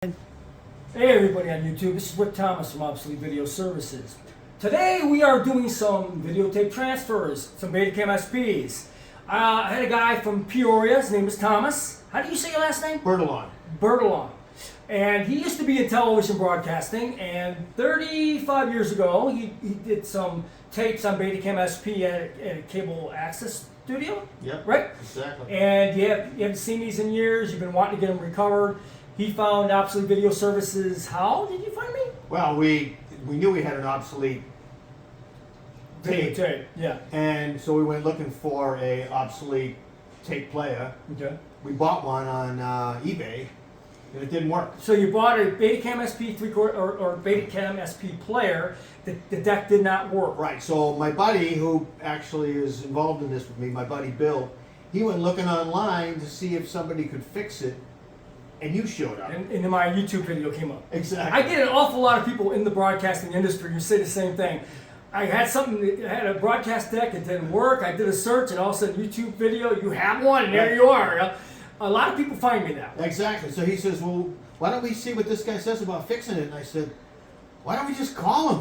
Hey everybody on YouTube, this is Rick Thomas from Obsolete Video Services. Today we are doing some videotape transfers, some Betacam SPs. I had a guy from Peoria, his name is Thomas. How do you say your last name? Bertalon. Bertalon. And he used to be in television broadcasting, and 35 years ago he did some tapes on Betacam SP at a cable access studio. Yep. Right? Exactly. And you haven't seen these in years, you've been wanting to get them recovered. He found Obsolete Video Services. How did you find me? Well, we knew we had an obsolete tape, yeah. and so we went looking for a obsolete tape player. Okay. We bought one on eBay, and it didn't work. So you bought a Betacam SP or Betacam SP player. The deck did not work. Right. So my buddy, who actually is involved in this with me, my buddy Bill, he went looking online to see if somebody could fix it, and you showed up. And my YouTube video came up. Exactly. I get an awful lot of people in the broadcasting industry who say the same thing. I had a broadcast deck, it didn't work. I did a search, and all of a sudden, YouTube video, you have one, and there you are. A lot of people find me that way. Exactly. So he says, well, why don't we see what this guy says about fixing it? And I said, why don't we just call him?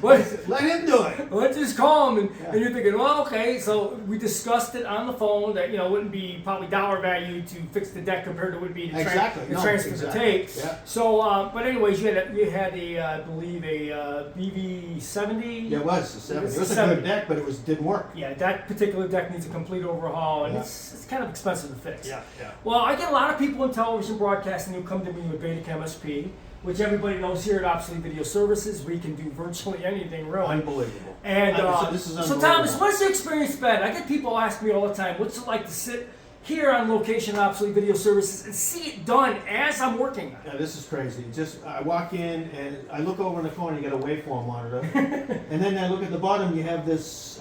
Let him do it. Let's just call him, and you're thinking, well, okay. So we discussed it on the phone that it wouldn't be probably dollar value to fix the deck compared to what it would be to transfer the tape. Yeah. So, but anyways, you had I believe a BV70. Yeah, it was a 70. It was a good deck, but it didn't work. Yeah, that particular deck needs a complete overhaul, and it's kind of expensive to fix. Yeah. Well, I get a lot of people in television broadcasting who come to me with Betacam SP. Which everybody knows here at Obsolete Video Services, we can do virtually anything, really. Unbelievable. And this is so, Thomas, what's your experience been? I get people ask me all the time, what's it like to sit here on location at Obsolete Video Services and see it done as I'm working on it? Yeah, this is crazy. I walk in and I look over in the corner, you got a waveform monitor, and then I look at the bottom, you have this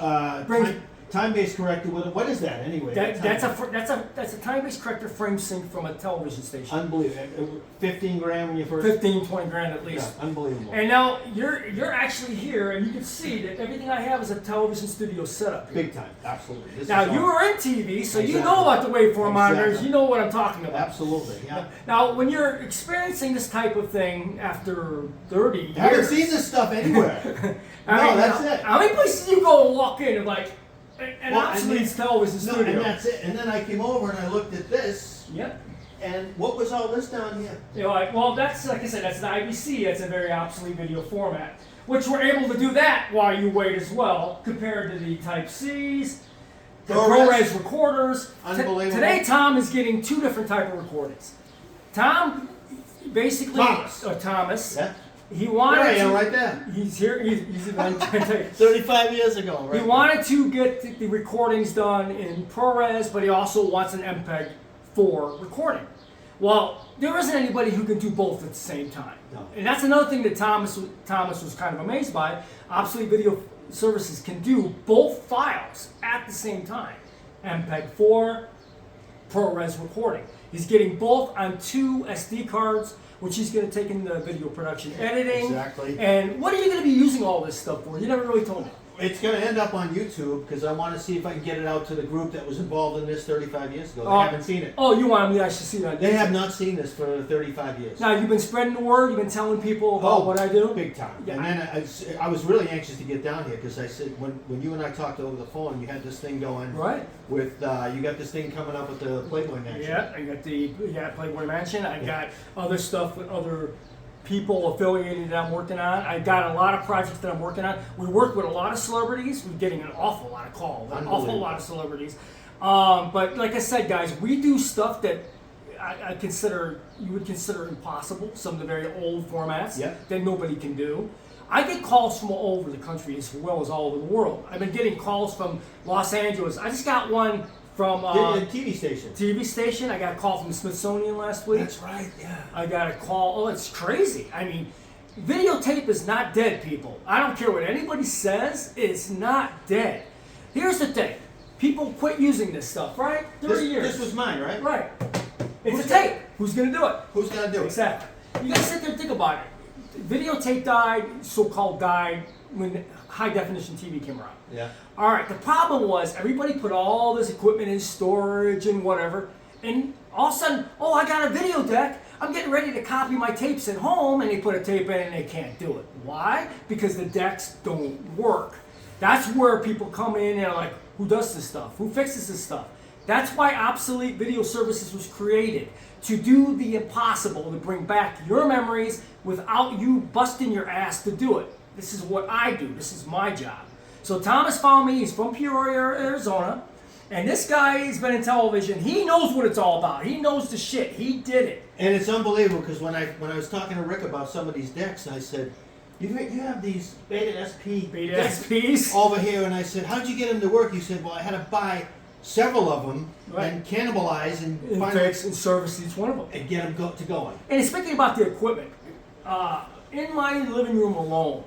time-based corrector with it. What is that anyway? That's a time-based corrector frame sync from a television station. Unbelievable. 15 grand when you first. 15, 20 grand at least. Yeah, unbelievable. And now you're actually here, and you can see that everything I have is a television studio setup here. Big time, absolutely. Now you were in TV, so you know about the waveform monitors. You know what I'm talking about. Absolutely. Yeah. Now, when you're experiencing this type of thing after 30 years, I haven't seen this stuff anywhere. That's it. How many places do you go and walk in and like? And obsolete television studio. And that's it. And then I came over and I looked at this. Yep. And what was all this down here? Well, that's like I said, that's an IBC. That's a very obsolete video format, which we're able to do that while you wait as well, compared to the Type Cs, the ProRes recorders. Unbelievable. Today, Tom is getting two different type of recordings. Tom, basically, Thomas. Yeah. He wanted to. Right there. He's here. He's 35 years ago. Right. He wanted to get the recordings done in ProRes, but he also wants an MPEG-4 recording. Well, there isn't anybody who can do both at the same time. No. And that's another thing that Thomas was kind of amazed by. Obsolete Video Services can do both files at the same time. MPEG-4, ProRes recording. He's getting both on two SD cards, which he's going to take into video production editing. Exactly. And what are you going to be using all this stuff for? You never really told me. It's going to end up on YouTube because I want to see if I can get it out to the group that was involved in this 35 years ago. They haven't seen it. Oh, you want me to actually see that? They have not seen this for 35 years. Now, you've been spreading the word? You've been telling people about what I do? Big time. Yeah. And then I was really anxious to get down here because I said, when you and I talked over the phone, you had this thing going. Right. With, you got this thing coming up with the Playboy Mansion. Yeah, I got the Playboy Mansion. I got other stuff with other people affiliated that I'm working on. I got a lot of projects that I'm working on. We work with a lot of celebrities. We're getting an awful lot of calls, an awful lot of celebrities. But like I said, guys, we do stuff that you would consider impossible. Some of the very old formats that nobody can do. I get calls from all over the country as well as all over the world. I've been getting calls from Los Angeles. I just got one from TV station. TV station. I got a call from the Smithsonian last week. That's right, yeah. I got a call. Oh, it's crazy. I mean, videotape is not dead, people. I don't care what anybody says. It's not dead. Here's the thing. People quit using this stuff, right? 30 years. This was mine, right? Right. It's a tape. Who's going to do it? Who's going to do it? Exactly. You got to sit there and think about it. Videotape died, so-called died, when high definition TV came around. Yeah. All right, the problem was everybody put all this equipment in storage and whatever, and all of a sudden, oh, I got a video deck. I'm getting ready to copy my tapes at home, and they put a tape in and they can't do it. Why? Because the decks don't work. That's where people come in and are like, who does this stuff? Who fixes this stuff? That's why Obsolete Video Services was created, to do the impossible, to bring back your memories without you busting your ass to do it. This is what I do. This is my job. So Thomas found me. He's from Peoria, Arizona. And this guy has been in television. He knows what it's all about. He knows the shit. He did it. And it's unbelievable because when I was talking to Rick about some of these decks, I said, you have these Beta SPs over here, and I said, how'd you get them to work? You said, well, I had to buy several of them and cannibalize and fix and service each one of them and get them to going. And speaking about the equipment, in my living room alone,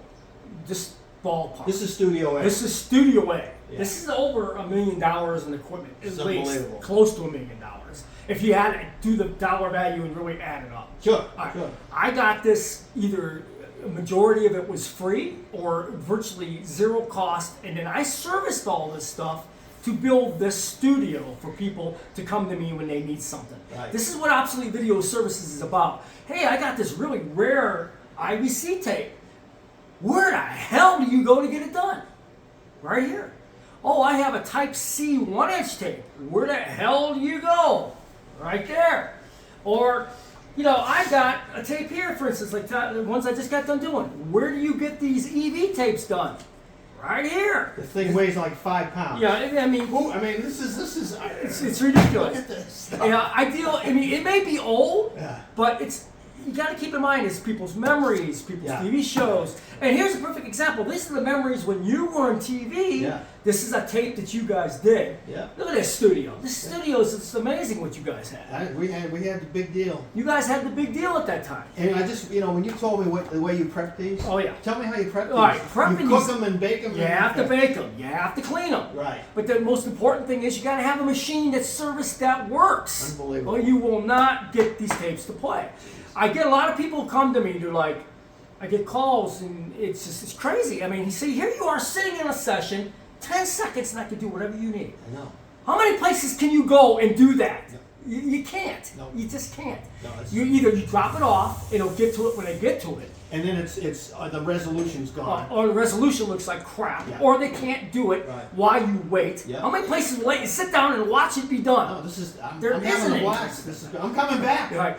just ballpark. This is Studio A. This is Studio A. Yeah. This is over $1 million in equipment, It's at least unbelievable. close to $1 million. If you had to do the dollar value and really add it up. Sure, All right. sure. I got this, either a majority of it was free or virtually zero cost, and then I serviced all this stuff to build this studio for people to come to me when they need something. Right. This is what Obsolete Video Services is about. Hey, I got this really rare IVC tape. Where the hell do you go to get it done? Right here. Oh, I have a Type C 1-inch tape. Where the hell do you go? Right there. Or, I got a tape here, for instance, like the ones I just got done doing. Where do you get these EV tapes done? Right here. The thing weighs like 5 pounds. Yeah, I mean, this is it's ridiculous. Look at this. It may be old, Yeah. but you got to keep in mind it's people's memories, people's TV shows. And here's a perfect example. These are the memories when you were on TV. Yeah. This is a tape that you guys did. Yeah. Look at this studio. This studio it's amazing what you guys had. We had the big deal. You guys had the big deal at that time. And I just, when you told me the way you prep these. Oh, yeah. Tell me how you prep these. All right, prepping you cook these- them and bake them. You have to bake them. You have to clean them. Right. But the most important thing is you got to have a machine that's serviced that works. Unbelievable. Or you will not get these tapes to play. I get a lot of people come to me. They're like, I get calls and it's crazy. I mean, see, here you are sitting in a session, 10 seconds, and I can do whatever you need. I know. How many places can you go and do that? No. You can't. No. You just can't. No, it's- You drop it off, and it'll get to it when they get to it. And then it's the resolution's gone. Or the resolution looks like crap, Yeah. or they can't do it Right. while you wait. Yeah. How many places will let you sit down and watch it be done? No, this is. I'm There having isn't a any. blast. I'm coming back. Right.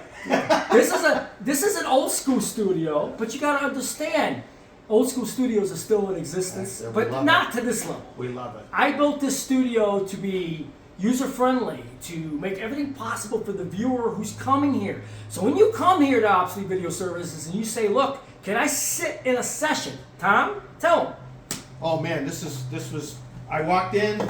This is an old school studio, but you got to understand, old school studios are still in existence, Yeah, we but love not to this level. We love it. I built this studio to be user friendly, to make everything possible for the viewer who's coming here. So when you come here to Obsolete Video Services and you say, look, can I sit in a session? Tom, tell them. Oh man, this was. I walked in.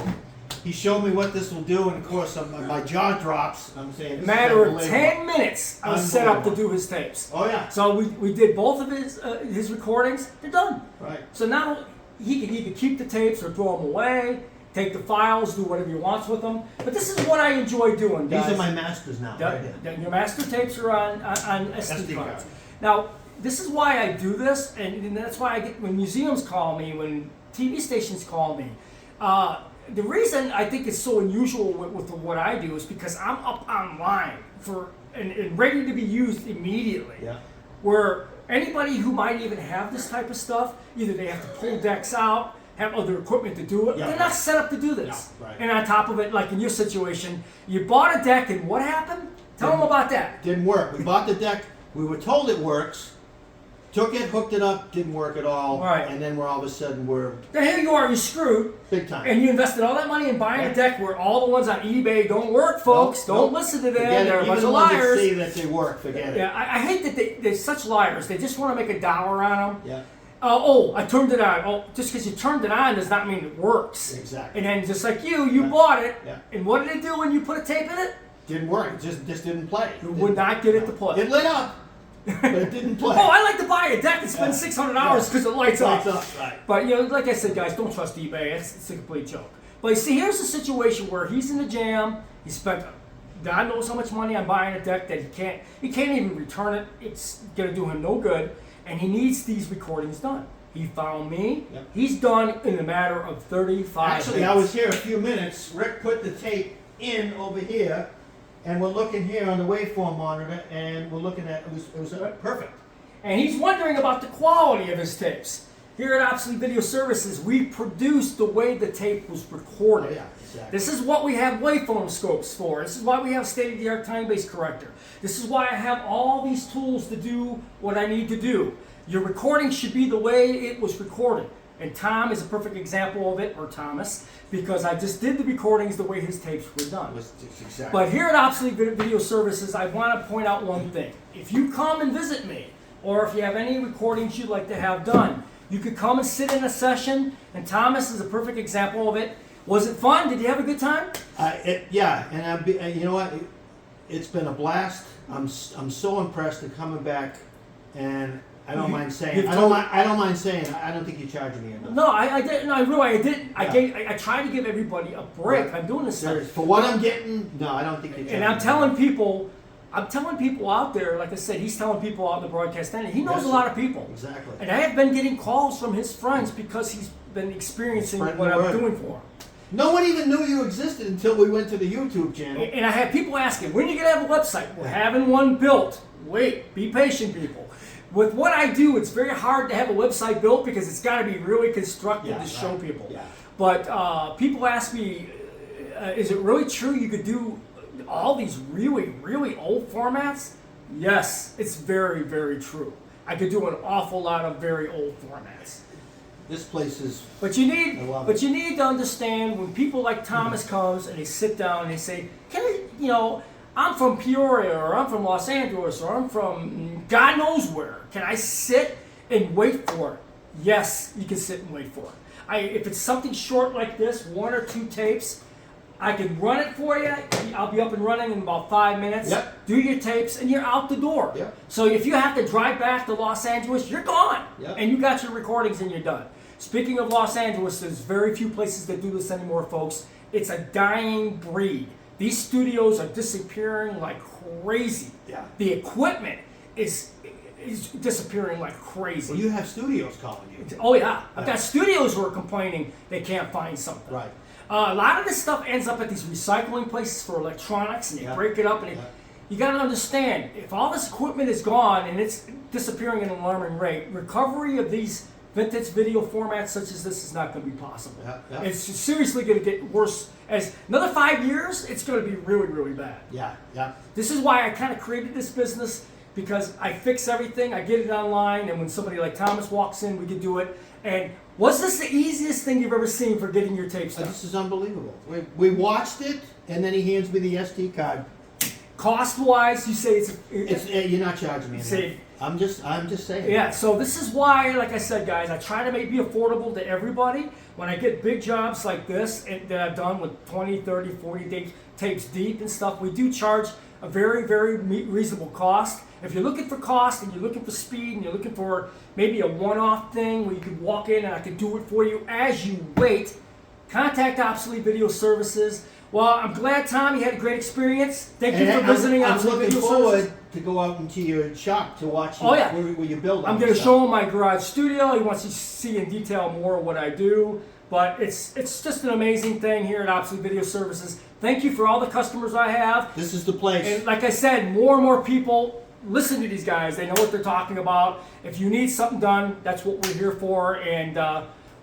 He showed me what this will do, and of course, my jaw drops. I'm saying, this is Matter of unbelievable. 10 minutes, I was set up to do his tapes. Oh yeah. So we did both of his recordings. They're done. Right. So now he can either keep the tapes or throw them away, take the files, do whatever he wants with them. But this is what I enjoy doing, guys. These are my masters now. Right here. Your master tapes are on SD SD cards. cards. Now, this is why I do this, and that's why I get when museums call me, when TV stations call me. The reason I think it's so unusual with what I do is because I'm up online and ready to be used immediately. Yeah. Where anybody who might even have this type of stuff, either they have to pull decks out, have other equipment to do it, Yeah. they're not set up to do this. Yeah, right. And on top of it, like in your situation, you bought a deck and what happened? Tell them about that. Didn't work. We bought the deck. We were told it works. Took it, hooked it up, didn't work at all. Right. And then we're all of a sudden we're Then here you are, you're screwed, big time. and you invested all that money in buying Yeah. a deck where all the ones on eBay don't work, folks. Nope, Don't nope. listen to them. Forget it. They're a Even bunch the of ones that liars. say that they work, forget it. Yeah, I hate that they're such liars. They just want to make $1 on them. Yeah. I turned it on. Oh, just because you turned it on does not mean it works. Exactly. And then just like you Yeah. bought it. Yeah. And what did it do when you put a tape in it? Didn't work. It just didn't play. You would not get it to play. It lit up, but it didn't play. Oh, I like to buy a deck and spend Yeah. $600 because it lights up. Lights up, right. But like I said, guys, don't trust eBay. It's a complete joke. But you see, here's a situation where he's in the jam. He spent God knows how much money on buying a deck that he can't even return it. It's gonna do him no good, and he needs these recordings done. He found me. Yep. He's done in a matter of 35 Actually, minutes. I was here a few minutes. Rick put the tape in over here, and we're looking here on the waveform monitor, and we're looking at, it was perfect. And he's wondering about the quality of his tapes. Here at Obsolete Video Services, we produce the way the tape was recorded. Oh, yeah, exactly. This is what we have waveform scopes for. This is why we have state-of-the-art time-based corrector. This is why I have all these tools to do what I need to do. Your recording should be the way it was recorded. And Tom is a perfect example of it, or Thomas, because I just did the recordings the way his tapes were done. Exactly. But here at Obsolete Video Services, I want to point out one thing. If you come and visit me, or if you have any recordings you'd like to have done, you could come and sit in a session, and Thomas is a perfect example of it. Was it fun? Did you have a good time? Yeah, and you know what? It's been a blast. I'm so impressed in coming back, and I don't mind saying. I don't mind saying. I don't think you're charging me enough. No, I didn't. I really didn't. I tried to give everybody a break. Right. I'm doing this stuff. For what I'm getting, no, I don't think you're charging And I'm me telling enough. people. I'm telling people out there, like I said, he's telling people out in the broadcast stand. He knows Yes, a lot of people. Exactly. And I have been getting calls from his friends because he's been experiencing Spreading what the I'm word. doing for him. No one even knew you existed until we went to the YouTube channel. And I have people asking, when are you going to have a website? We're having one built. Wait, be patient, people. With what I do, it's very hard to have a website built because it's got to be really constructed to show people. Yeah. But people ask me, is it really true you could do all these really, really old formats? Yes, it's very, very true. I could do an awful lot of very old formats. This place is. But you need, I love but it. you need to understand when people like Thomas comes and they sit down and they say, "Can I, I'm from Peoria or I'm from Los Angeles or I'm from God knows where. Can I sit and wait for it?" Yes, you can sit and wait for it. If it's something short like this, 1 or 2 tapes, I can run it for you. I'll be up and running in about 5 minutes. Yep. Do your tapes, and you're out the door. Yep. So if you have to drive back to Los Angeles, you're gone. Yep. And you got your recordings and you're done. Speaking of Los Angeles, there's very few places that do this anymore, folks. It's a dying breed. These studios are disappearing like crazy. Yeah. The equipment is disappearing like crazy. Well, you have studios calling you. Oh yeah, I've got studios who are complaining they can't find something. Right. A lot of this stuff ends up at these recycling places for electronics, and they break it up. And you got to understand, if all this equipment is gone and it's disappearing at an alarming rate, recovery of these vintage video formats such as this is not going to be possible. Yeah. It's seriously going to get worse. As another 5 years, it's going to be really, really bad. Yeah. This is why I kind of created this business, because I fix everything, I get it online, and when somebody like Thomas walks in, we can do it. And was this the easiest thing you've ever seen for getting your tapes done? This is unbelievable. We watched it, and then he hands me the SD card. Cost-wise, you say It's you're not charging me. See, I'm just saying. yeah, so this is why, like I said, guys, I try to make it be affordable to everybody. When I get big jobs like this that I've done with 20, 30, 40 tapes deep and stuff, we do charge a very, very reasonable cost. If you're looking for cost and you're looking for speed and you're looking for maybe a one-off thing where you could walk in and I could do it for you as you wait, contact Obsolete Video Services. Well, I'm glad, Tom, you had a great experience. Thank you for visiting Obsolete I'm looking Video forward Services. to go out into your shop to watch you, Oh, yeah. where you build. I'm going to show him my garage studio. He wants to see in detail more of what I do. But it's just an amazing thing here at Obsolete Video Services. Thank you for all the customers I have. This is the place. And like I said, more and more people listen to these guys. They know what they're talking about. If you need something done, that's what we're here for. And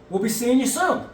we'll be seeing you soon.